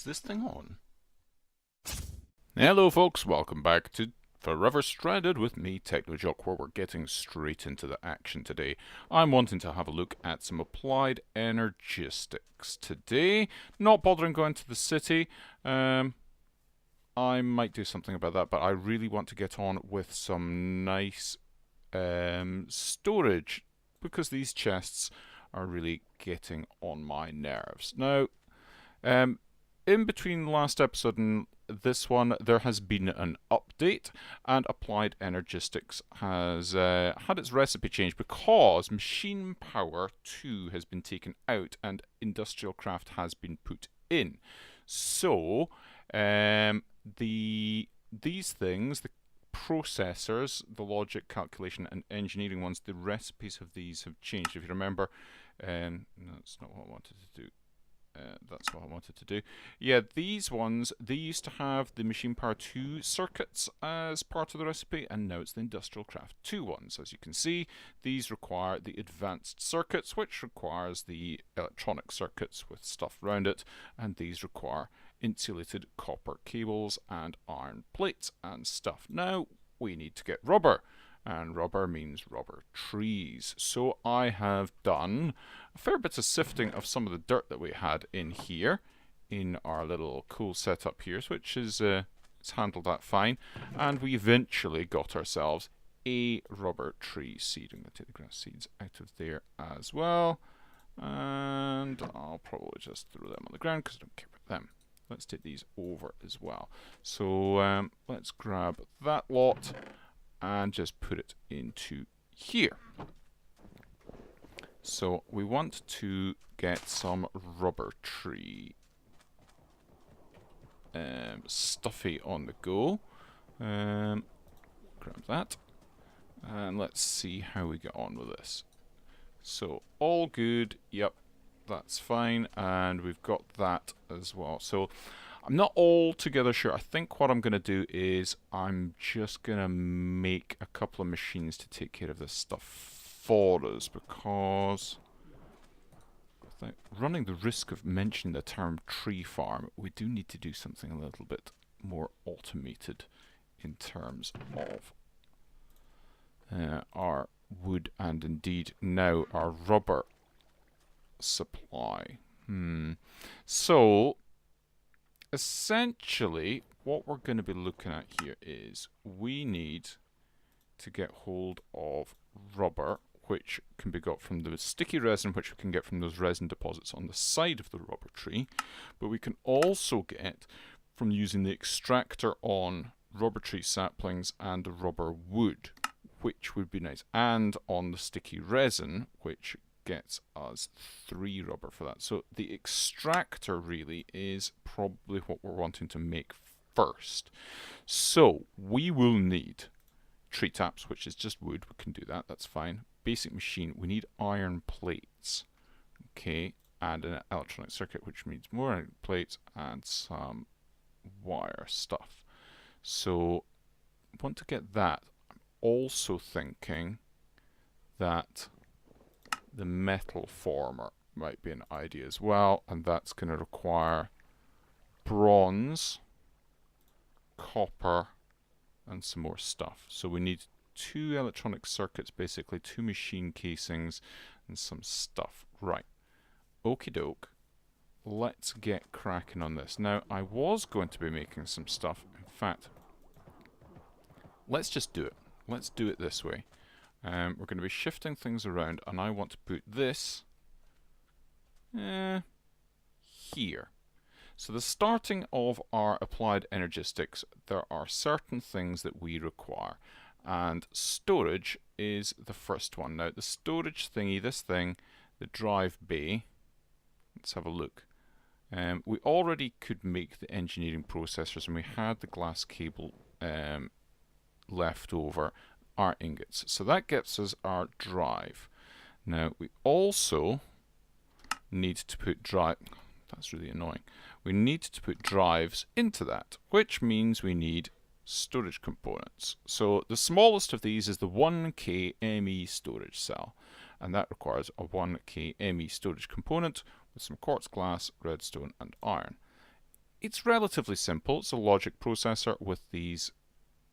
Is this thing on? Hello folks, welcome back to Forever Stranded with me, Technojock, where we're getting straight into the action today. I'm wanting to have a look at some applied energistics today. Not bothering going to the city. I might do something about that, but I really want to get on with some nice storage, because these chests are really getting on my nerves. Now, in between the last episode and this one, there has been an update, and Applied Energistics has had its recipe changed because Machine Power 2 has been taken out and Industrial Craft has been put in. So, these things, the processors, the logic, calculation, and engineering ones, the recipes of these have changed. If you remember, no, that's not what I wanted to do. That's what I wanted to do. Yeah, these ones, they used to have the Machine Power 2 circuits as part of the recipe, and now it's the Industrial Craft 2 ones. As you can see, these require the advanced circuits, which requires the electronic circuits with stuff around it, and these require insulated copper cables and iron plates and stuff. Now, we need to get rubber, and rubber means rubber trees. So I have done a fair bit of sifting of some of the dirt that we had in here, in our little cool setup here, which is it's handled that fine, and we eventually got ourselves a rubber tree seed. I'm going to take the grass seeds out of there as well, and I'll probably just throw them on the ground because I don't care about them. Let's take these over as well. So let's grab that lot and just put it into here. So we want to get some rubber tree stuffy on the go. Grab that, and let's see how we get on with this. So all good, yep, that's fine, and we've got that as well. So I'm not altogether sure. I think what I'm going to do is I'm just going to make a couple of machines to take care of this stuff for us, because without running the risk of mentioning the term tree farm, we do need to do something a little bit more automated in terms of our wood and indeed now our rubber supply. So essentially, what we're going to be looking at here is we need to get hold of rubber, which can be got from the sticky resin, which we can get from those resin deposits on the side of the rubber tree, but we can also get from using the extractor on rubber tree saplings and the rubber wood, which would be nice, and on the sticky resin, which gets us 3 rubber for that. So the extractor really is probably what we're wanting to make first. So we will need tree taps, which is just wood. We can do that, that's fine. Basic machine, we need iron plates, okay, and an electronic circuit, which means more iron plates and some wire stuff. So I want to get that. I'm also thinking that the metal former might be an idea as well, and that's going to require bronze, copper, and some more stuff. So we need 2 electronic circuits, basically 2 machine casings and some stuff. Right, okie doke, let's get cracking on this. Now, I was going to be making some stuff. In fact, let's just do it. Let's do it this way. We're going to be shifting things around, and I want to put this here. So the starting of our applied energistics, there are certain things that we require, and storage is the first one. Now the storage thingy, this thing, the drive bay, let's have a look. We already could make the engineering processors, and we had the glass cable left over, our ingots. So that gets us our drive. Now we also need to put that's really annoying. We need to put drives into that, which means we need storage components. So the smallest of these is the 1K ME storage cell, and that requires a 1K ME storage component with some quartz glass, redstone, and iron. it's relatively simple. It's a logic processor with these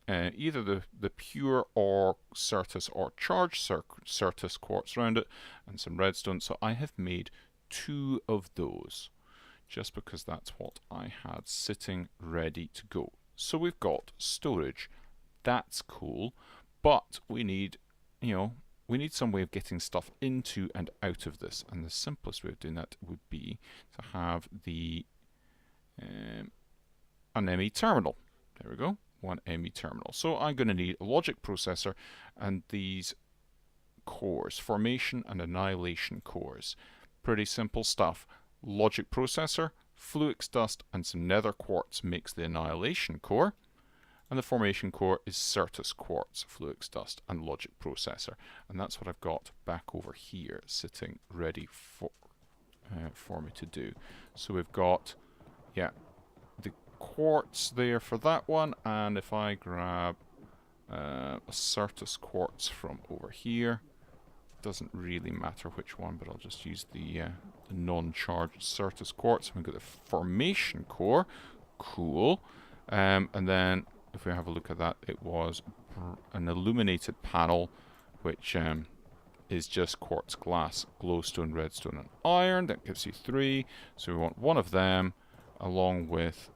either the pure or Certus or charged Certus quartz around it and some redstone. So I have made 2 of those just because that's what I had sitting ready to go. So we've got storage. That's cool, but we need, we need some way of getting stuff into and out of this, and the simplest way of doing that would be to have an ME terminal. There we go, one ME terminal. So I'm going to need a logic processor and these cores, formation and annihilation cores. Pretty simple stuff. Logic processor, Fluix dust and some nether quartz makes the annihilation core, and the formation core is Certus quartz, Fluix dust and logic processor, and that's what I've got back over here sitting ready for me to do. So we've got the quartz there for that one, and if I grab a Certus quartz from over here, doesn't really matter which one, but I'll just use the non-charged Certus quartz. We've got the formation core, cool, and then if we have a look at that, it was an illuminated panel, which is just quartz, glass, glowstone, redstone, and iron. That gives you 3, so we want one of them, along with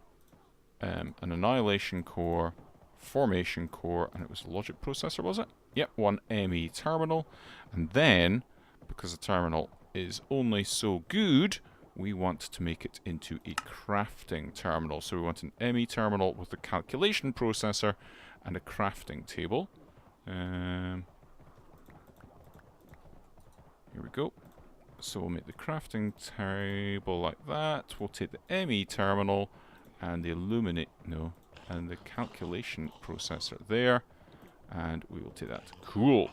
an annihilation core, formation core, and it was a logic processor, was it? Yep, one ME terminal, and then, because the terminal is only so good, we want to make it into a crafting terminal. So we want an ME terminal with a calculation processor and a crafting table. Here we go. So we'll make the crafting table like that. We'll take the ME terminal and the and the calculation processor there, and we will take that. Cool.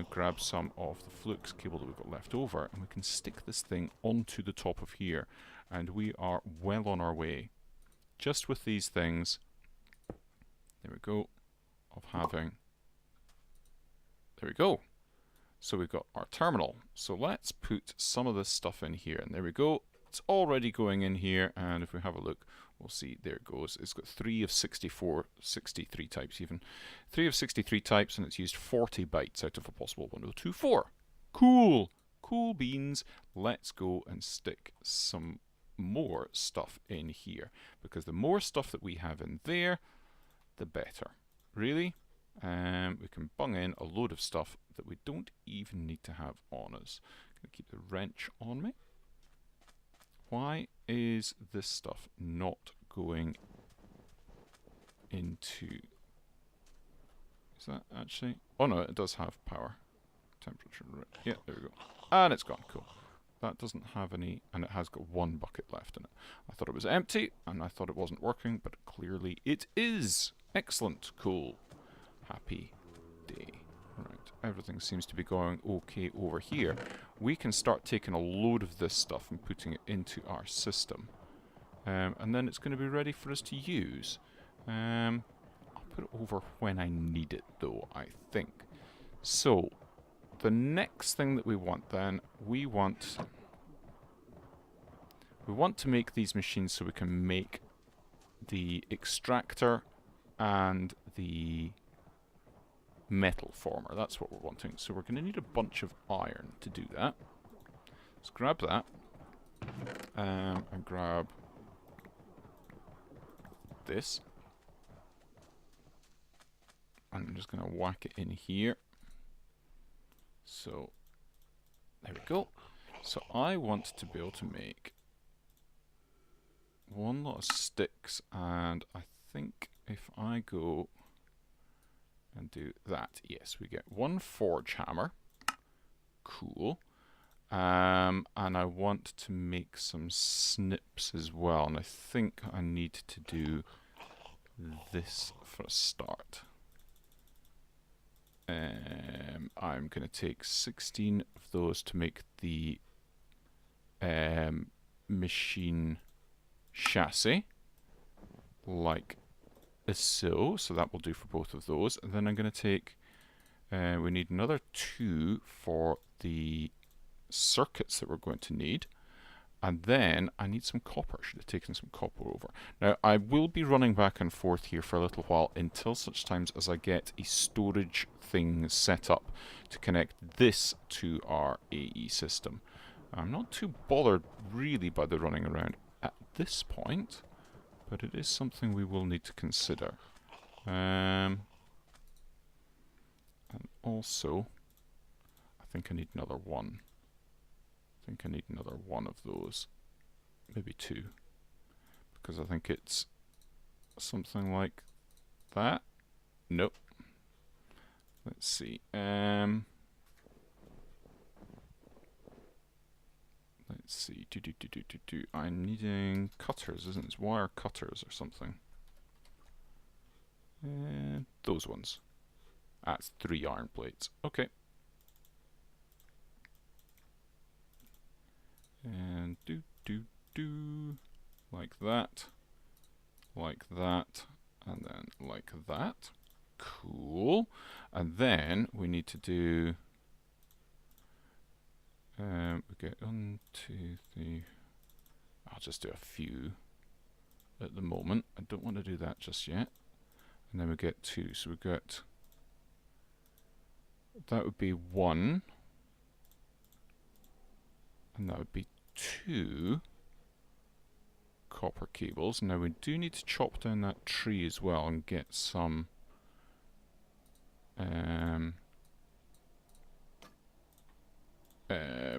Grab some of the Fluix cable that we've got left over, and we can stick this thing onto the top of here, and we are well on our way. Just with these things, there we go, of having, there we go. So we've got our terminal. So let's put some of this stuff in here, and there we go. It's already going in here, and if we have a look, we'll see, there it goes. It's got 3 of 64, 63 types even. 3 of 63 types, and it's used 40 bytes out of a possible 1024. Cool! Cool beans. Let's go and stick some more stuff in here, because the more stuff that we have in there, the better. Really? We can bung in a load of stuff that we don't even need to have on us. I'm going to keep the wrench on me. Why is this stuff not going into... Is that actually... Oh no, it does have power. Temperature... Yeah, there we go. And it's gone. Cool. That doesn't have any... And it has got 1 bucket left in it. I thought it was empty, and I thought it wasn't working, but clearly it is. Excellent. Cool. Happy day. Right, everything seems to be going okay over here. We can start taking a load of this stuff and putting it into our system. And then it's going to be ready for us to use. I'll put it over when I need it though, I think. So, the next thing that we want then, we want to make these machines so we can make the extractor and the metal former. That's what we're wanting. So we're going to need a bunch of iron to do that. Let's grab that. And grab this. I'm just going to whack it in here. So, there we go. So I want to be able to make one lot of sticks, and I think if I go and do that, yes, we get 1 forge hammer. Cool. And I want to make some snips as well, and I think I need to do this for a start. I'm going to take 16 of those to make the machine chassis, like so. So that will do for both of those. And then I'm going to take, we need another 2 for the circuits that we're going to need. And then I need some copper. Should have taken some copper over. Now I will be running back and forth here for a little while until such times as I get a storage thing set up to connect this to our AE system. I'm not too bothered really by the running around at this point, but it is something we will need to consider. And also, I think I need another one. I think I need another one of those. Maybe two. Because I think it's something like that. Nope. Let's see. Let's see. I'm needing cutters, isn't it? It's wire cutters or something. Those ones. That's 3 iron plates. Okay. And like that, and then like that. Cool. And then we need to do. We get 1, 2, 3. I'll just do a few at the moment. I don't want to do that just yet. And then we get 2. So we get. That would be 1. And that would be 2 copper cables. Now we do need to chop down that tree as well and get some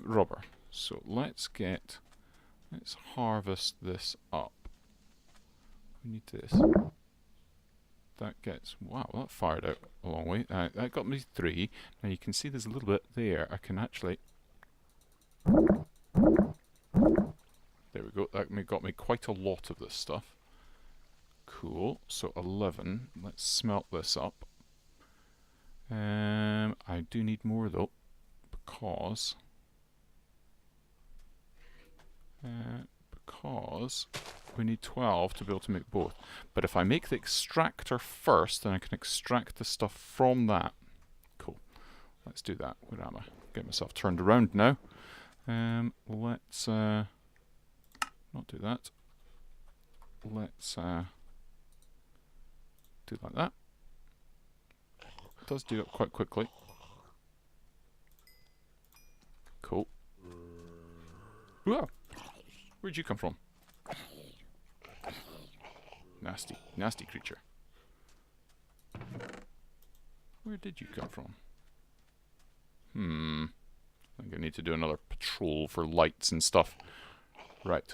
rubber. So let's harvest this up. We need this. That gets, wow, that fired out a long way. That got me 3. Now you can see there's a little bit there. I can actually. There we go. That got me quite a lot of this stuff. Cool. So 11. Let's smelt this up. I do need more though, because we need 12 to be able to make both. But if I make the extractor first, then I can extract the stuff from that. Cool. Let's do that. Where am I? Get myself turned around now. Let's not do that. Let's do like that. It does do it quite quickly. Cool. Whoa! Where'd you come from? Nasty, nasty creature. Where did you come from? I think I need to do another patrol for lights and stuff. Right.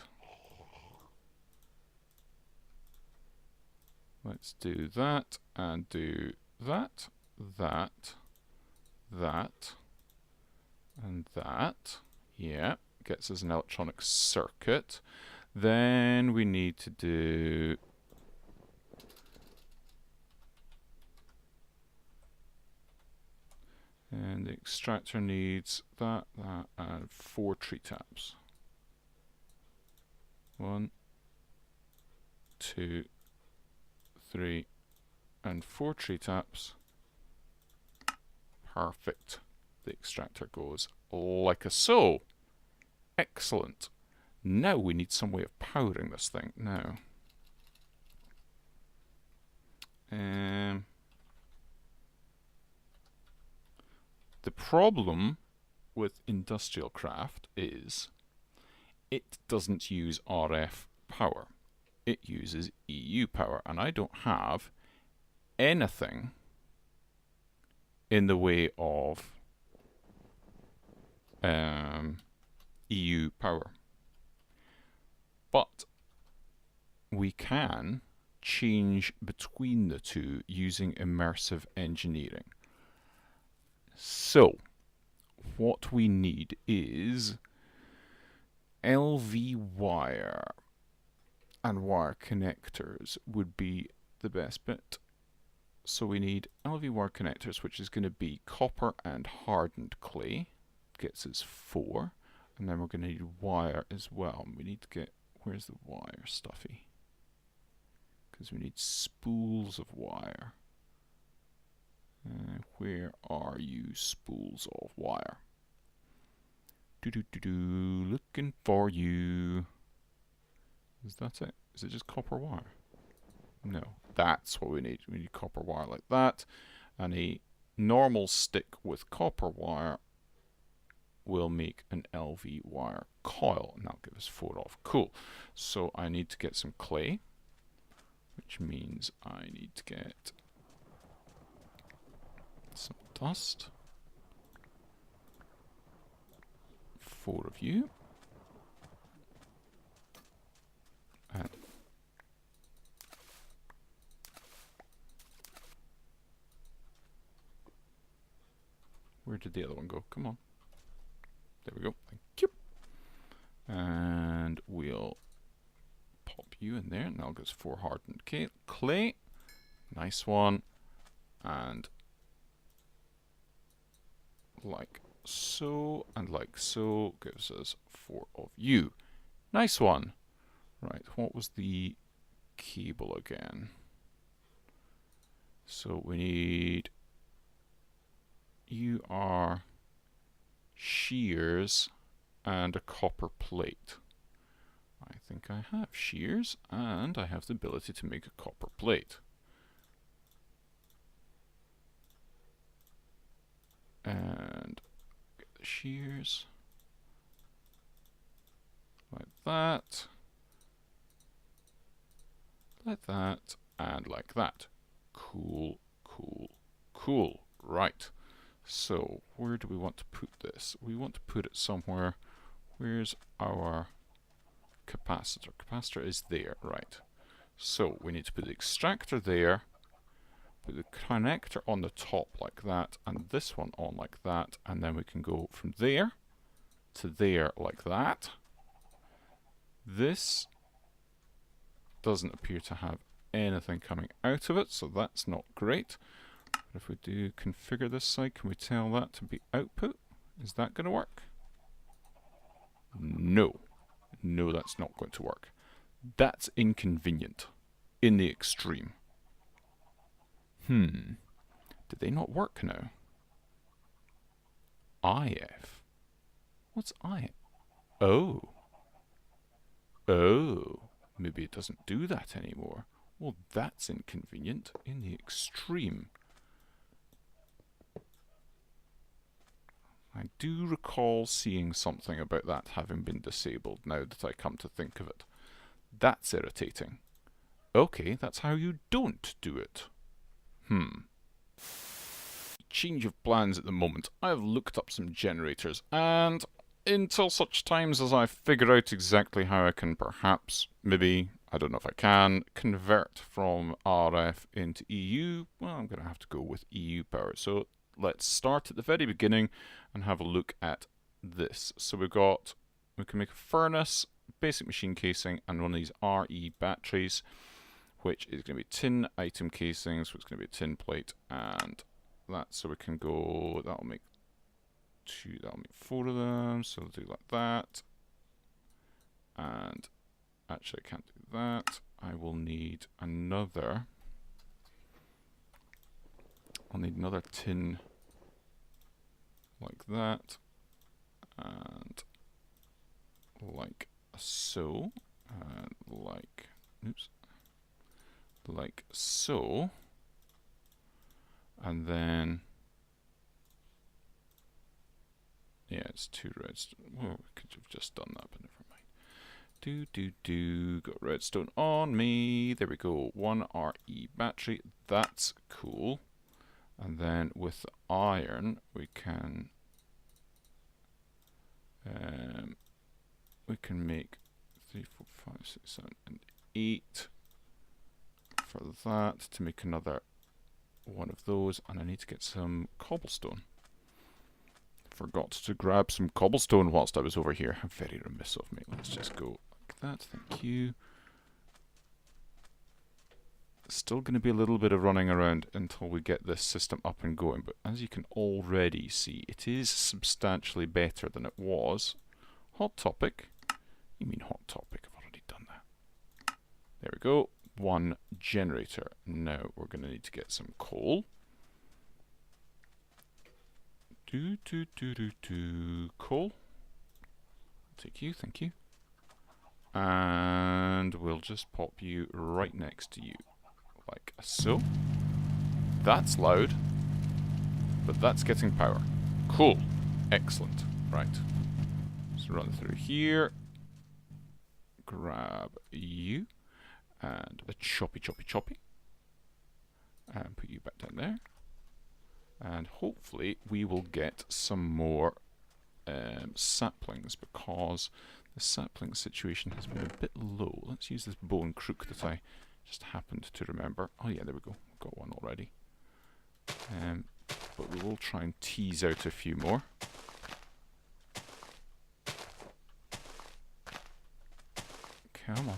Let's do that, and do that, that, and that. Yeah, gets us an electronic circuit. Then we need to do... And the extractor needs that, and 4 tree taps. 1, 2, 3, and 4 tree taps. Perfect. The extractor goes like so. Excellent. Now we need some way of powering this thing. Now, the problem with industrial craft is it doesn't use RF power. It uses EU power, and I don't have anything in the way of EU power. But we can change between the two using immersive engineering. So, what we need is LV wire, and wire connectors would be the best bit. So we need LV wire connectors, which is going to be copper and hardened clay. Gets us 4. And then we're going to need wire as well. We need to get, where's the wire, Stuffy? Because we need spools of wire. Where are you, spools of wire? Looking for you. Is that it? Is it just copper wire? No, that's what we need. We need copper wire like that, and a normal stick with copper wire will make an LV wire coil, and that'll give us 4 off. Cool. So I need to get some clay, which means I need to get some dust. 4 of you. And where did the other one go? Come on. There we go. Thank you. And we'll pop you in there. Now goes 4 hardened clay. Nice one. And like so, and like so, gives us 4 of you. Nice one. Right, what was the cable again? So we need, you are shears and a copper plate. I think I have shears and I have the ability to make a copper plate. And get the shears like that, like that, and like that. Cool, cool, cool. Right. So where do we want to put this? We want to put it somewhere. Where's our capacitor? Capacitor is there, right. So we need to put the extractor there, put the connector on the top like that, and this one on like that, and then we can go from there to there like that. This doesn't appear to have anything coming out of it, so that's not great. But if we do configure this side, can we tell that to be output? Is that going to work? No. No, that's not going to work. That's inconvenient in the extreme. Did they not work now? IF. What's IF? Oh. Oh. Maybe it doesn't do that anymore. Well, that's inconvenient in the extreme. I do recall seeing something about that having been disabled now that I come to think of it. That's irritating. Okay, that's how you don't do it. Change of plans at the moment. I've looked up some generators, and until such times as I figure out exactly how I can perhaps, maybe, I don't know if I can, convert from RF into EU, well, I'm going to have to go with EU power. So let's start at the very beginning and have a look at this. So we can make a furnace, basic machine casing, and one of these RE batteries, which is going to be tin item casing, so it's going to be a tin plate, and that, so we can go, that'll make 2, that'll make 4 of them, so we'll do like that. And actually I can't do that. I will need another, I'll need another tin like that, and like so, and like, oops, like so, and then, yeah, it's 2 redstone. Well, we could have just done that, but never mind. Got redstone on me. There we go. 1 RE battery. That's cool. And then with the iron, we can make 3, 4, 5, 6, 7, and 8 for that to make another one of those. And I need to get some cobblestone. Forgot to grab some cobblestone whilst I was over here. How very remiss of me. Let's just go like that. Thank you. Still going to be a little bit of running around until we get this system up and going, but as you can already see, it is substantially better than it was. Hot topic. You mean hot topic? I've already done that. There we go. 1 generator. Now we're going to need to get some coal. Coal. take you, thank you. And we'll just pop you right next to you, like so. That's loud, but that's getting power. Cool. Excellent. Right. So run through here. Grab you. And a choppy. And put you back down there. And hopefully we will get some more saplings, because the sapling situation has been a bit low. Let's use this bow and crook that I just happened to remember. Oh yeah, there we go. We've got one already. But we will try and tease out a few more. Come on.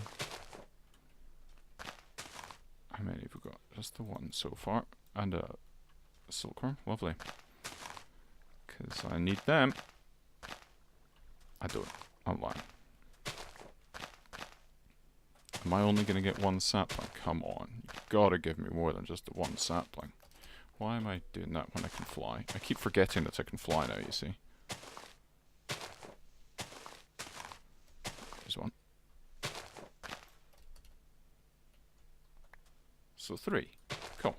How many have we got? Just the one so far. And a silkworm. Lovely. Because I need them. I don't. I'm lying. Am I only going to get one sapling? Come on. You've got to give me more than just the one sapling. Why am I doing that when I can fly? I keep forgetting that I can fly now, you see. There's one. So 3. Cool.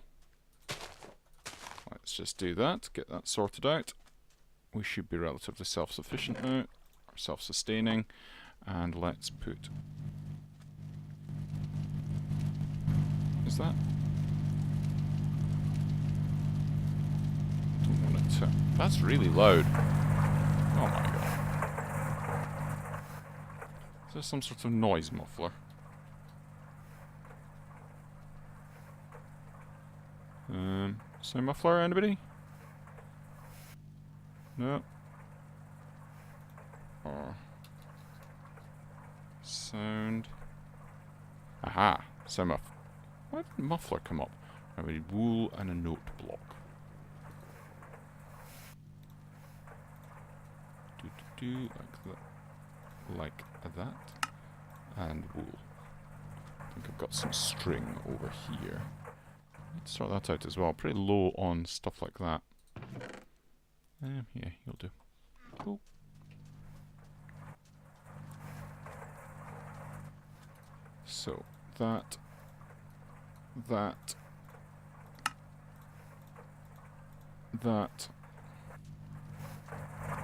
Let's just do that, get that sorted out. We should be relatively self-sufficient now, or self-sustaining. And let's put... Is that? Don't want it to... That's really loud. Oh my god. Is there some sort of noise muffler? Sound muffler, anybody? No. Or sound. Aha! Sound muffler. Why did muffler come up? I need wool and a note block. Like that. And wool. I think I've got some string over here. Let's sort that out as well. Pretty low on stuff like that. Yeah, you'll do. Cool. So, that.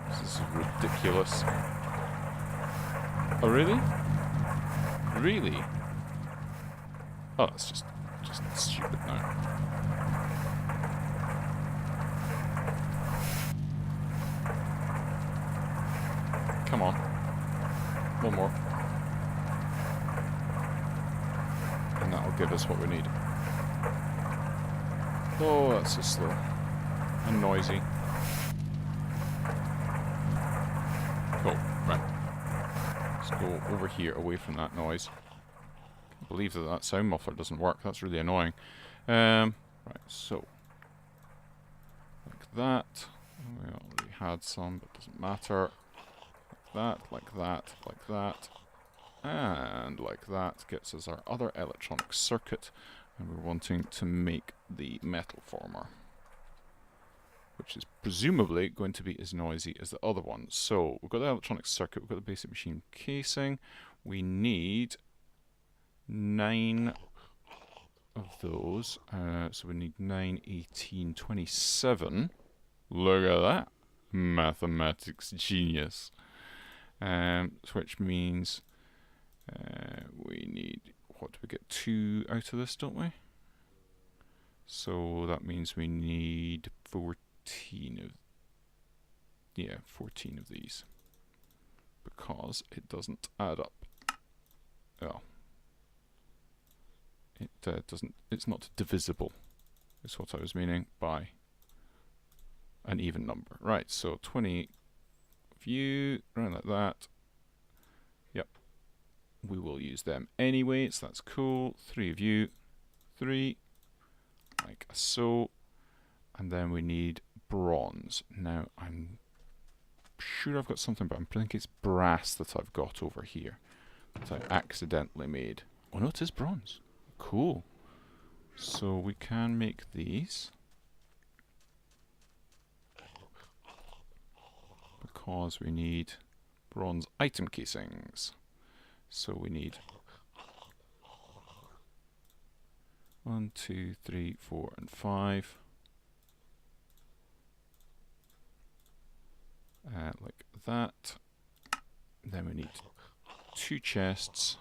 This is ridiculous. Oh, really? Really? Oh, that's just stupid now. Come on. One more. And that'll give us what we need. Oh, that's so slow. And noisy. Cool, right. Let's go over here, away from that noise. Can't believe that sound muffler doesn't work. That's really annoying. Right, so. Like that. We already had some, but it doesn't matter. Like that. And like that gets us our other electronic circuit. And we're wanting to make the metal former, which is presumably going to be as noisy as the other one. So we've got the electronic circuit, we've got the basic machine casing. We need 9 of those. So we need 9, 18, 27. Look at that. Mathematics genius. Which means we need, what do we get, 2 out of this, don't we? So that means we need 14 of these, because it doesn't add up. Well, it doesn't. It's not divisible. Is what I was meaning by an even number. Right. So 20 of you, around like that. Yep. We will use them anyway, so that's cool. 3 of you, 3, like so, and then we need bronze. Now I'm sure I've got something, but I think it's brass that I've got over here that I accidentally made. Oh no, it is bronze. Cool. So we can make these because we need bronze item casings. So we need 1, 2, 3, 4, and 5. Like that. Then we need 2 chests.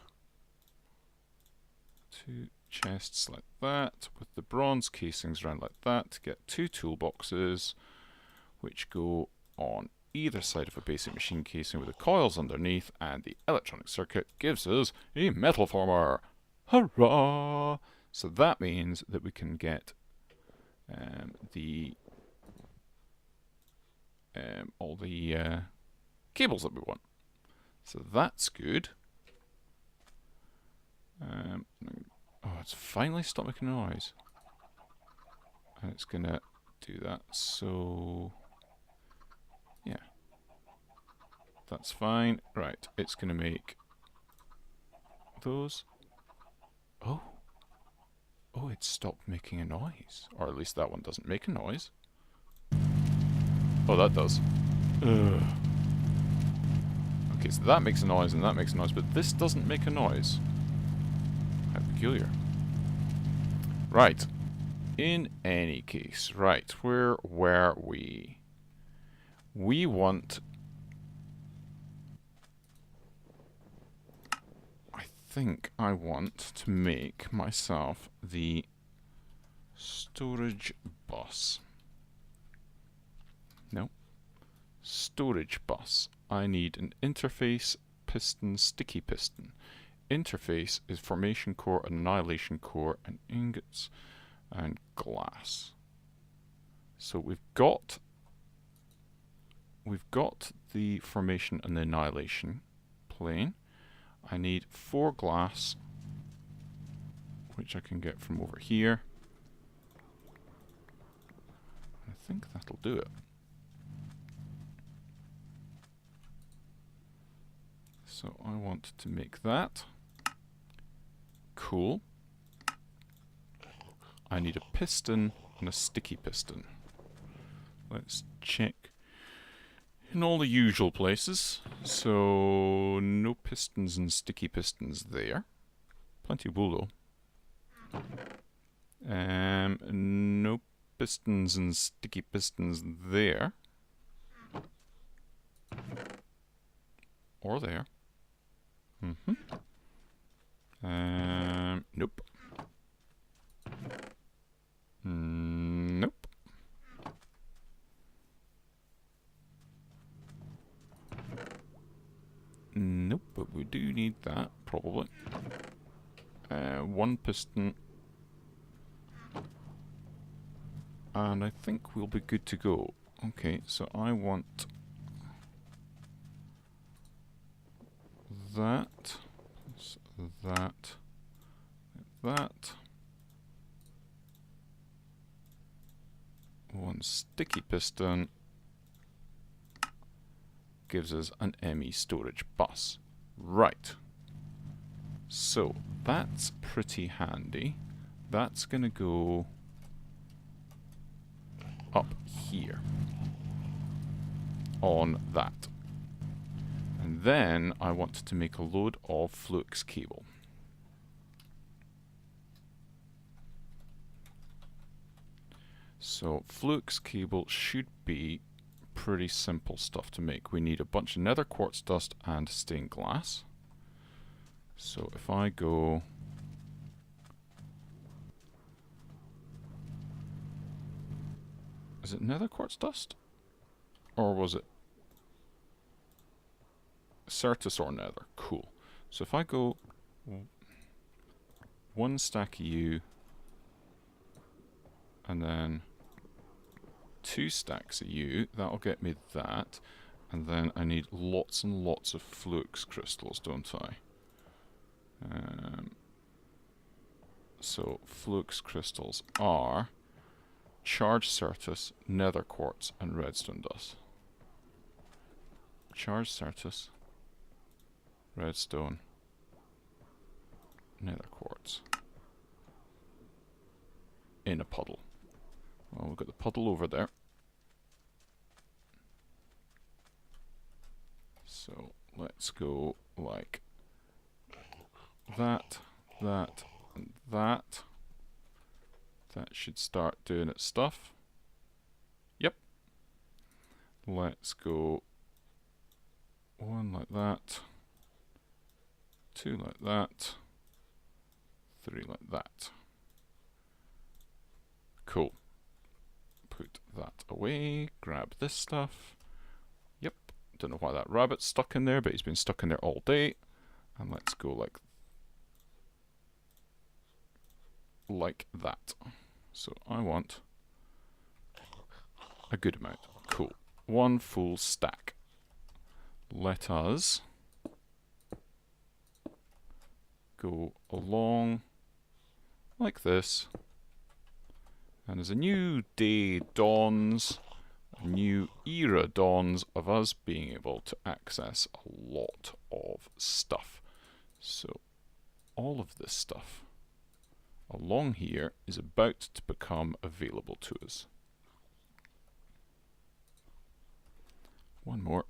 2 chests like that, with the bronze casings around like that, to get 2 toolboxes, which go on either side of a basic machine casing with the coils underneath, and the electronic circuit gives us a metal former. Hurrah! So that means that we can get all the cables that we want. So that's good. Oh, it's finally stopped making noise. And it's gonna do that, so yeah. That's fine. Right, it's gonna make those. Oh. Oh, it stopped making a noise. Or at least that one doesn't make a noise. Oh, that does. Ugh. Okay, so that makes a noise and that makes a noise, but this doesn't make a noise. How peculiar. Right. In any case, right, where were we? We want... I think I want to make myself the storage bus. No. Storage bus. I need an interface, piston, sticky piston. Interface is formation core, annihilation core, and ingots and glass. So we've got the formation and the annihilation plane. I need 4 glass, which I can get from over here. I think that'll do it. So I want to make that. Cool. I need a piston and a sticky piston. Let's check in all the usual places. So no pistons and sticky pistons there. Plenty of wool though. No pistons and sticky pistons there. Or there. Nope. Nope. Nope, but we do need that, probably. 1 piston. And I think we'll be good to go. Okay, so I want that, that, that. 1 sticky piston gives us an ME storage bus. Right. So that's pretty handy. That's gonna go up here on that. And then I want to make a load of flux cable. So flux cable should be pretty simple stuff to make. We need a bunch of nether quartz dust and stained glass. So if I go... Is it nether quartz dust? Or was it Certus or nether? Cool. So if I go 1 stack of you, and then 2 stacks of you, that'll get me that. And then I need lots and lots of flux crystals, don't I? So flux crystals are charged Certus, nether quartz, and redstone dust. Charged Certus, redstone, nether quartz. In a puddle. Well, we've got the puddle over there. So let's go like that, that, and that. That should start doing its stuff. Yep. Let's go 1 like that, 2 like that, 3 like that. Cool. Put that away, grab this stuff. Yep. Don't know why that rabbit's stuck in there, but he's been stuck in there all day. And let's go like that. So I want a good amount. Cool. 1 full stack. Let us go along like this. And as a new day dawns, a new era dawns of us being able to access a lot of stuff. So all of this stuff along here is about to become available to us. 1 more.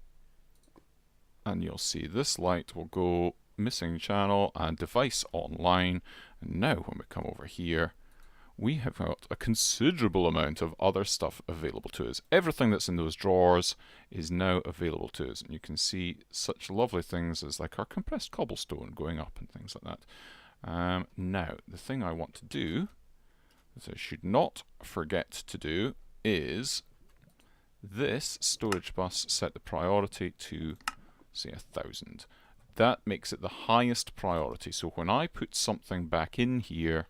And you'll see this light will go missing channel and device online. And now when we come over here, we have got a considerable amount of other stuff available to us. Everything that's in those drawers is now available to us. And you can see such lovely things as like our compressed cobblestone going up and things like that. Now, the thing I want to do, that I should not forget to do, is this storage bus set the priority to, say, 1000. That makes it the highest priority. So when I put something back in here,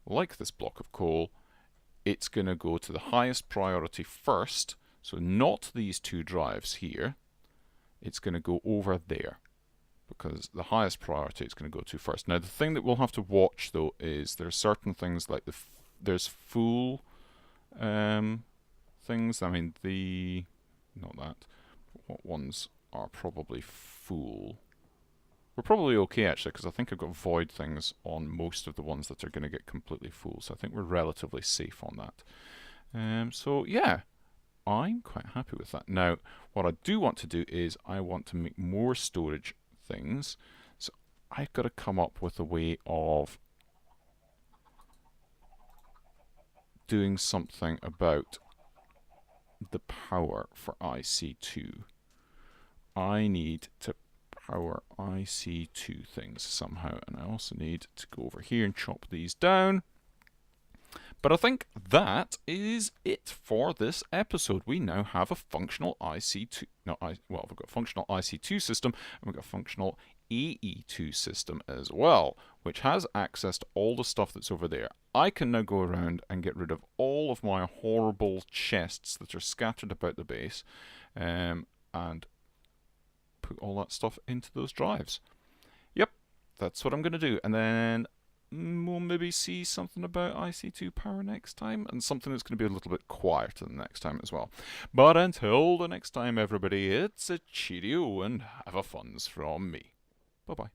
like this block of coal, it's going to go to the highest priority first. So not these 2 drives here. It's going to go over there, because the highest priority it's going to go to first. Now the thing that we'll have to watch though is there are certain things like there's full things. I mean not that. What ones are probably full? We're probably okay actually, because I think I've got void things on most of the ones that are going to get completely full. So I think we're relatively safe on that. So yeah, I'm quite happy with that. Now what I do want to do is I want to make more storage things. So I've got to come up with a way of doing something about the power for IC2. I need to power IC2 things somehow, and I also need to go over here and chop these down. But I think that is it for this episode. We now have a functional IC2, we've got a functional IC2 system, and we've got a functional AE2 system as well, which has access to all the stuff that's over there. I can now go around and get rid of all of my horrible chests that are scattered about the base, and put all that stuff into those drives. Yep, that's what I'm going to do. And then we'll maybe see something about IC2 power next time, and something that's going to be a little bit quieter the next time as well. But until the next time, everybody, it's a cheerio and have a funs from me. Bye-bye.